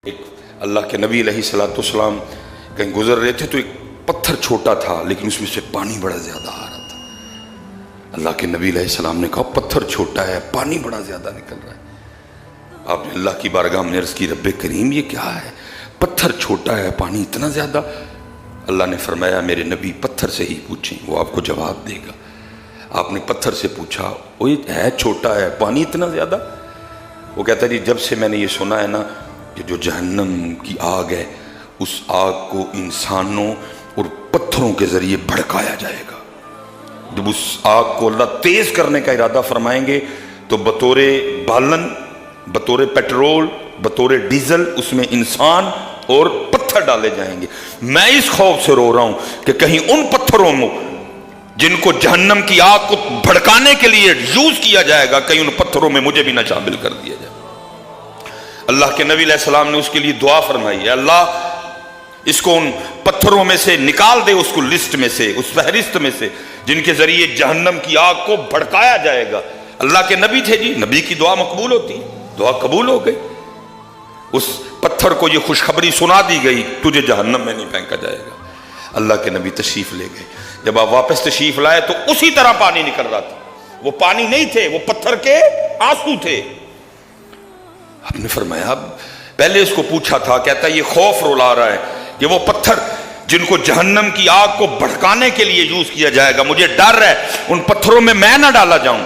ایک اللہ کے نبی علیہ السلام کہیں گزر رہے تھے تو ایک پتھر چھوٹا تھا لیکن اس میں سے پانی بڑا زیادہ آ رہا تھا۔ اللہ کے نبی علیہ السلام نے کہا پتھر چھوٹا ہے پانی بڑا زیادہ نکل رہا ہے۔ آپ نے اللہ کی بارگاہ میں عرض کی رب کریم یہ کیا ہے، پتھر چھوٹا ہے پانی اتنا زیادہ؟ اللہ نے فرمایا میرے نبی پتھر سے ہی پوچھیں وہ آپ کو جواب دے گا۔ آپ نے پتھر سے پوچھا وہ ہے چھوٹا ہے پانی اتنا زیادہ؟ وہ کہتا ہے جی جب سے میں نے یہ سنا ہے نا کہ جو جہنم کی آگ ہے اس آگ کو انسانوں اور پتھروں کے ذریعے بھڑکایا جائے گا۔ جب اس آگ کو اللہ تیز کرنے کا ارادہ فرمائیں گے تو بطور بالن، بطور پیٹرول، بطور ڈیزل اس میں انسان اور پتھر ڈالے جائیں گے۔ میں اس خوف سے رو رہا ہوں کہ کہیں ان پتھروں میں جن کو جہنم کی آگ کو بھڑکانے کے لیے یوز کیا جائے گا کہیں ان پتھروں میں مجھے بھی نہ شامل کر دیا جائے۔ اللہ کے نبی علیہ السلام نے اس کے لیے دعا فرمائی ہے اللہ اس کو ان پتھروں میں سے نکال دے، اس کو لسٹ میں سے، اس فہرست میں سے جن کے ذریعے جہنم کی آگ کو بھڑکایا جائے گا۔ اللہ کے نبی تھے جی، نبی کی دعا مقبول ہوتی، دعا قبول ہو گئی۔ اس پتھر کو یہ خوشخبری سنا دی گئی تجھے جہنم میں نہیں پھینکا جائے گا۔ اللہ کے نبی تشریف لے گئے، جب آپ واپس تشریف لائے تو اسی طرح پانی نکل رہا تھا۔ وہ پانی نہیں تھے، وہ پتھر کے آنسو تھے۔ آپ نے فرمایا پہلے اس کو پوچھا تھا، کہتا ہے یہ خوف رلا رہا ہے کہ وہ پتھر جن کو جہنم کی آگ کو بھڑکانے کے لیے یوز کیا جائے گا مجھے ڈر ہے ان پتھروں میں میں نہ ڈالا جاؤں۔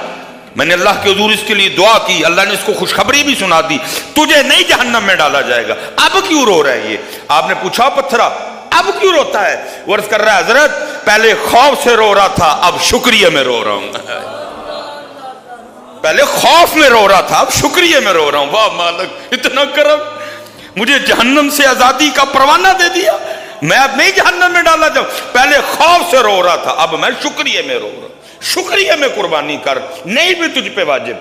میں نے اللہ کے حضور اس کے لیے دعا کی، اللہ نے اس کو خوشخبری بھی سنا دی تجھے نہیں جہنم میں ڈالا جائے گا۔ اب کیوں رو رہا ہے یہ؟ آپ نے پوچھا پتھرا اب کیوں روتا ہے؟ وہ عرض کر رہا ہے حضرت پہلے خوف سے رو رہا تھا اب شکریہ میں رو رہا ہوں۔ پہلے خوف میں رو رہا تھا اب شکریہ میں رو رہا ہوں۔ واہ مالک اتنا کرم، مجھے جہنم سے آزادی کا پروانہ دے دیا، میں اب نہیں جہنم میں ڈالا جاؤں۔ پہلے خوف سے رو رہا تھا اب میں شکریہ میں رو رہا ہوں۔ شکریہ میں قربانی کر، نہیں بھی تجھ پہ واجب